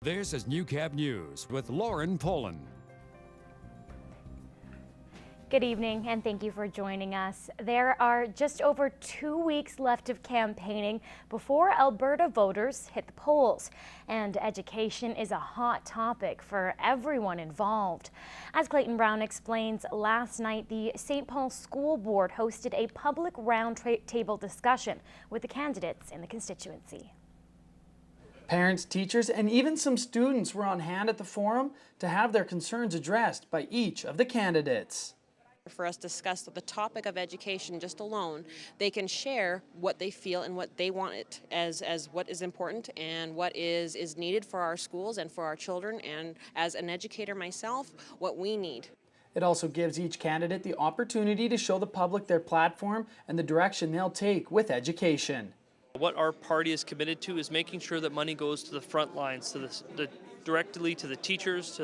This is Newcap News with Lauren Pullen. Good evening and thank you for joining us. There are just over 2 weeks left of campaigning before Alberta voters hit the polls. And education is a hot topic for everyone involved. As Clayton Brown explains, last night the St. Paul School Board hosted a public roundtable discussion with the candidates in the constituency. Parents, teachers, and even some students were on hand at the forum to have their concerns addressed by each of the candidates. For us to discuss the topic of education just alone, they can share what they feel and what they want it as what is important and what is needed for our schools and for our children, and as an educator myself, what we need. It also gives each candidate the opportunity to show the public their platform and the direction they'll take with education. What our party is committed to is making sure that money goes to the front lines, to directly to the teachers'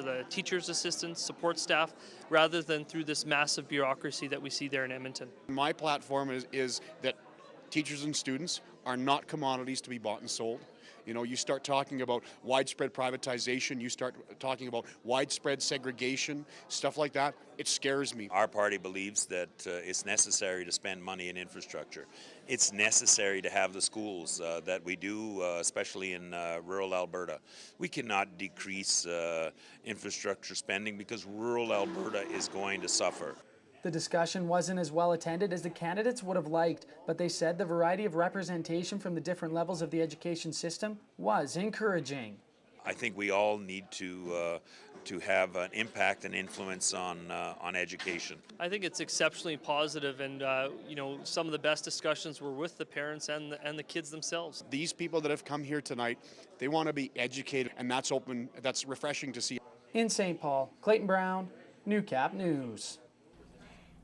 assistants, support staff, rather than through this massive bureaucracy that we see there in Edmonton. My platform is that teachers and students are not commodities to be bought and sold. You know, you start talking about widespread privatization, you start talking about widespread segregation, stuff like that, it scares me. Our party believes that it's necessary to spend money in infrastructure. It's necessary to have the schools that we do, especially in rural Alberta. We cannot decrease infrastructure spending because rural Alberta is going to suffer. The discussion wasn't as well attended as the candidates would have liked, but they said the variety of representation from the different levels of the education system was encouraging. I think we all need to have an impact and influence on education. I think it's exceptionally positive, and you know, some of the best discussions were with the parents and the kids themselves. These people that have come here tonight, they want to be educated, and that's refreshing to see. In St. Paul, Clayton Brown, Newcap News.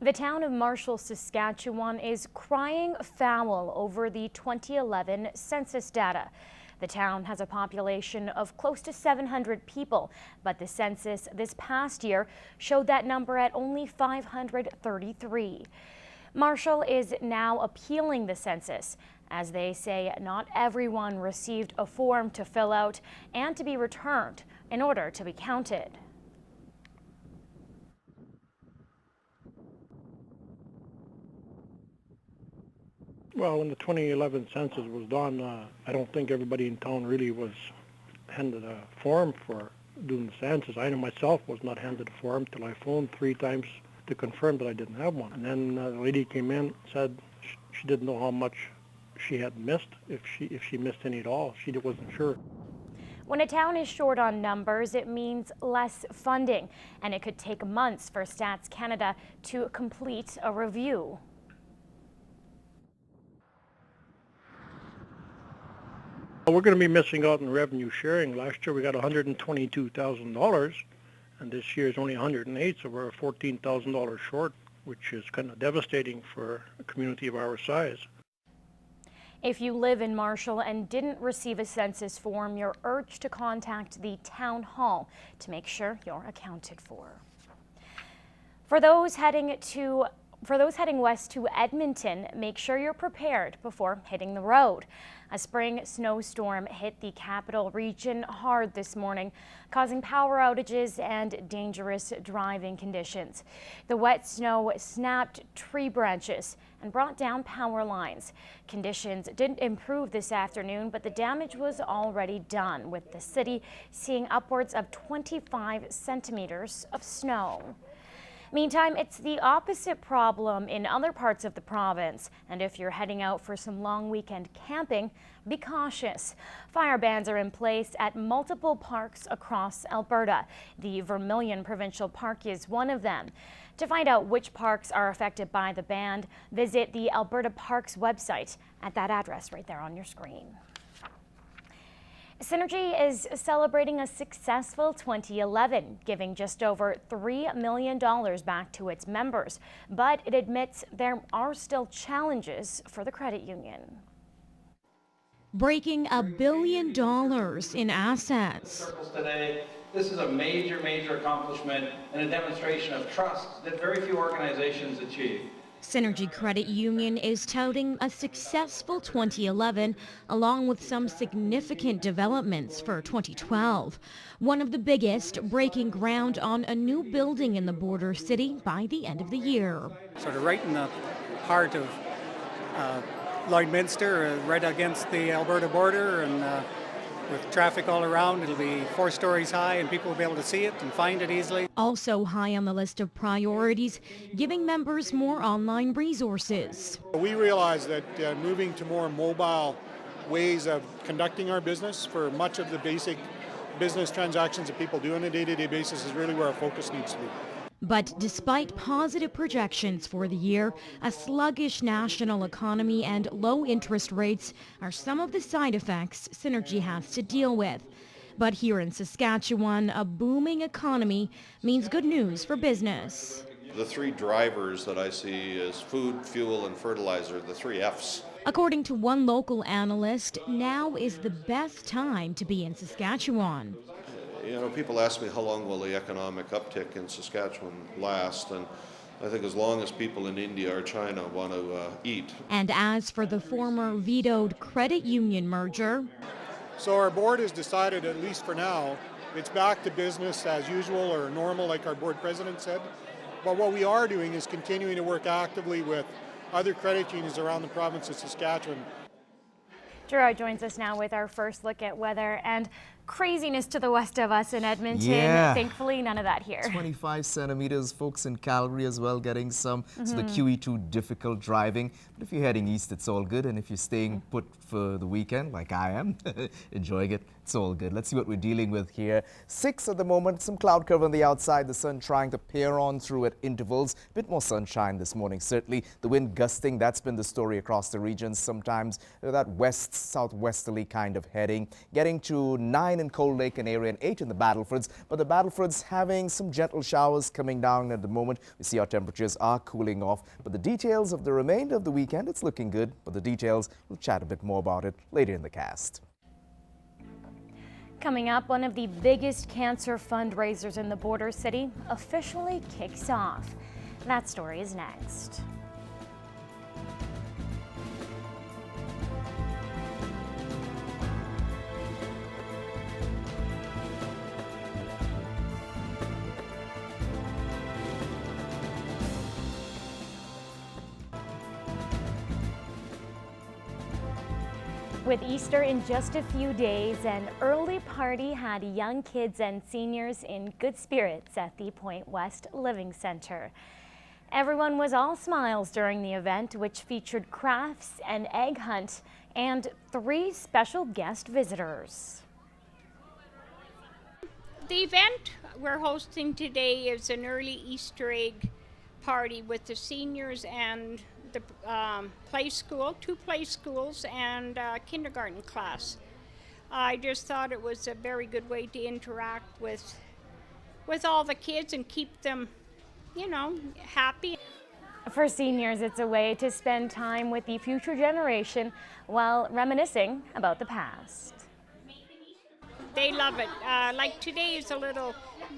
The town of Marshall, Saskatchewan is crying foul over the 2011 census data. The town has a population of close to 700 people, but the census this past year showed that number at only 533. Marshall is now appealing the census, as they say not everyone received a form to fill out and to be returned in order to be counted. Well, when the 2011 census was done, I don't think everybody in town really was handed a form for doing the census. I myself was not handed a form till I phoned 3 times to confirm that I didn't have one. And then the lady came in and said she didn't know how much she had missed, if she missed any at all. She wasn't sure. When a town is short on numbers, it means less funding, and it could take months for Stats Canada to complete a review. We're going to be missing out on revenue sharing. Last year we got $122,000, and this year is only $108,000, so we're $14,000 short, which is kind of devastating for a community of our size. If you live in Marshall and didn't receive a census form, you're urged to contact the town hall to make sure you're accounted for. For those heading west to Edmonton, make sure you're prepared before hitting the road. A spring snowstorm hit the capital region hard this morning, causing power outages and dangerous driving conditions. The wet snow snapped tree branches and brought down power lines. Conditions didn't improve this afternoon, but the damage was already done, with the city seeing upwards of 25 centimeters of snow. Meantime, it's the opposite problem in other parts of the province, and if you're heading out for some long weekend camping, be cautious. Fire bans are in place at multiple parks across Alberta. The Vermilion Provincial Park is one of them. To find out which parks are affected by the ban, visit the Alberta Parks website at that address right there on your screen. Synergy is celebrating a successful 2011, giving just over $3 million back to its members, but it admits there are still challenges for the credit union. Breaking $1 billion in assets. Today, this is a major accomplishment and a demonstration of trust that very few organizations achieve. Synergy Credit Union is touting a successful 2011 along with some significant developments for 2012. One of the biggest, breaking ground on a new building in the border city by the end of the year. Sort of right in the heart of Lloydminster, right against the Alberta border, and with traffic all around. It'll be 4 stories high and people will be able to see it and find it easily. Also high on the list of priorities, giving members more online resources. We realize that moving to more mobile ways of conducting our business for much of the basic business transactions that people do on a day-to-day basis is really where our focus needs to be. But despite positive projections for the year, a sluggish national economy and low interest rates are some of the side effects Synergy has to deal with. But here in Saskatchewan, a booming economy means good news for business. The 3 drivers that I see is food, fuel, and fertilizer, the 3 Fs. According to one local analyst, now is the best time to be in Saskatchewan. You know, people ask me how long will the economic uptick in Saskatchewan last, and I think as long as people in India or China want to eat. And as for the former vetoed credit union merger, So our board has decided, at least for now, it's back to business as usual or normal, like our board president said. But what we are doing is continuing to work actively with other credit unions around the province of Saskatchewan. Gerard joins us now with our first look at weather and craziness to the west of us in Edmonton. Yeah. Thankfully, none of that here. 25 centimeters, folks in Calgary as well getting some. So the QE2 difficult driving. But if you're heading east, it's all good. And if you're staying put for the weekend, like I am, enjoying it, it's all good. Let's see what we're dealing with here. 6 at the moment, some cloud cover on the outside, the sun trying to peer on through at intervals. A bit more sunshine this morning, certainly. The wind gusting, that's been the story across the region. Sometimes that west-southwesterly kind of heading. Getting to 9 in Cold Lake and area and 8 in the Battlefords. But the Battlefords having some gentle showers coming down at the moment. We see our temperatures are cooling off. But the details of the remainder of the weekend, it's looking good. But the details, we'll chat a bit more about it later in the cast. Coming up, one of the biggest cancer fundraisers in the border city officially kicks off. That story is next. With Easter in just a few days, an early party had young kids and seniors in good spirits at the Point West Living Center. Everyone was all smiles during the event, which featured crafts, an egg hunt, and 3 special guest visitors. The event we're hosting today is an early Easter egg party with the seniors and the play school, 2 play schools, and kindergarten class. I just thought it was a very good way to interact with all the kids and keep them, you know, happy. For seniors, it's a way to spend time with the future generation while reminiscing about the past. They love it. Like today is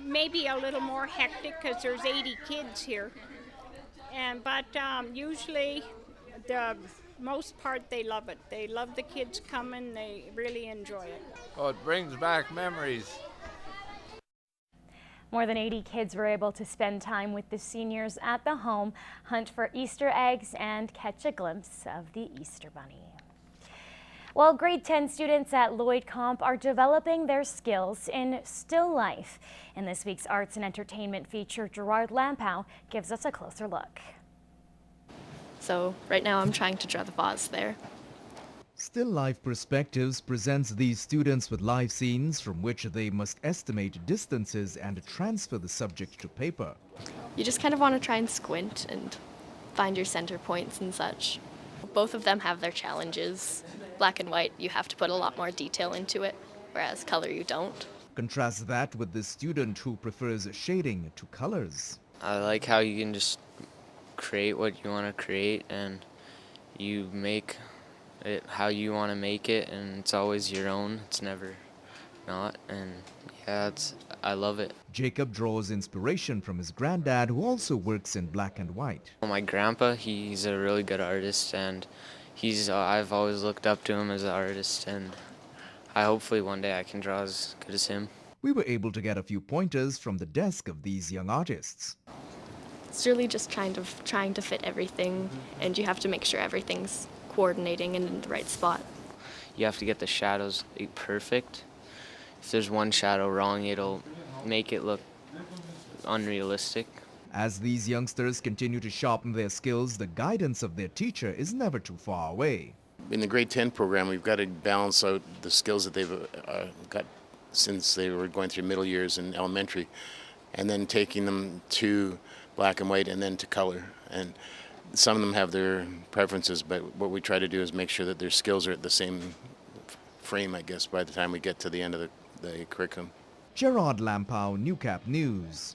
maybe a little more hectic because there's 80 kids here. But usually, the most part, they love it. They love the kids coming. They really enjoy it. Oh, it brings back memories. More than 80 kids were able to spend time with the seniors at the home, hunt for Easter eggs, and catch a glimpse of the Easter Bunny. Well, grade 10 students at Lloyd Comp are developing their skills in still life. In this week's arts and entertainment feature, Gerard Lampow gives us a closer look. So right now I'm trying to draw the vase there. Still Life Perspectives presents these students with live scenes from which they must estimate distances and transfer the subject to paper. You just kind of want to try and squint and find your center points and such. Both of them have their challenges. Black and white, you have to put a lot more detail into it, whereas color you don't. Contrast that with the student who prefers shading to colors. I like how you can just create what you want to create and you make it how you want to make it, and it's always your own. It's never not, and Yeah, I love it. Jacob draws inspiration from his granddad, who also works in black and white. My grandpa, he's a really good artist, and I've always looked up to him as an artist, and hopefully one day I can draw as good as him. We were able to get a few pointers from the desk of these young artists. It's really just trying to fit everything, and you have to make sure everything's coordinating and in the right spot. You have to get the shadows perfect. If there's one shadow wrong, it'll make it look unrealistic. As these youngsters continue to sharpen their skills, the guidance of their teacher is never too far away. In the grade 10 program, we've got to balance out the skills that they've got since they were going through middle years in elementary, and then taking them to black and white and then to color. And some of them have their preferences, but what we try to do is make sure that their skills are at the same frame, I guess, by the time we get to the end of the curriculum. Gerard Lampau, Newcap News.